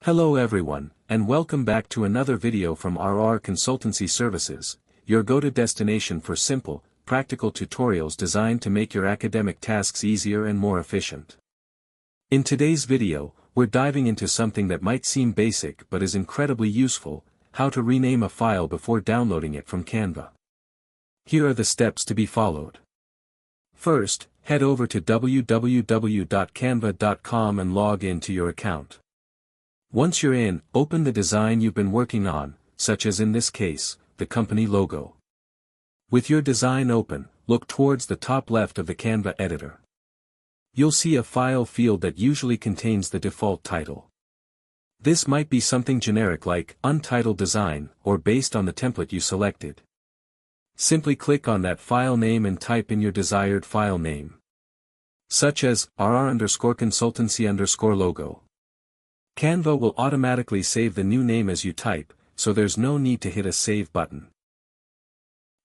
Hello everyone, and welcome back to another video from RR Consultancy Services, your go-to destination for simple, practical tutorials designed to make your academic tasks easier and more efficient. In today's video, we're diving into something that might seem basic but is incredibly useful: how to rename a file before downloading it from Canva. Here are the steps to be followed. First, head over to www.canva.com and log in to your account. Once you're in, open the design you've been working on, such as in this case, the company logo. With your design open, look towards the top left of the Canva editor. You'll see a file field that usually contains the default title. This might be something generic like Untitled Design, or based on the template you selected. Simply click on that file name and type in your desired file name, such as RR_Consultancy_logo. Canva will automatically save the new name as you type, so there's no need to hit a save button.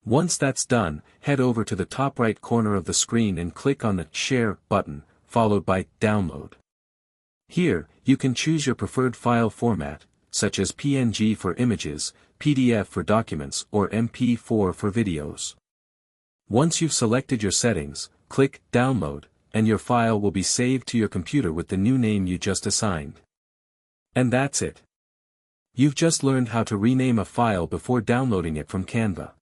Once that's done, head over to the top right corner of the screen and click on the Share button, followed by Download. Here, you can choose your preferred file format, such as PNG for images, PDF for documents, or MP4 for videos. Once you've selected your settings, click Download, and your file will be saved to your computer with the new name you just assigned. And that's it. You've just learned how to rename a file before downloading it from Canva.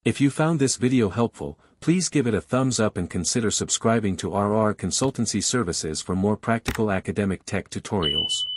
If you found this video helpful, please give it a thumbs up and consider subscribing to RR Consultancy Services for more practical academic tech tutorials.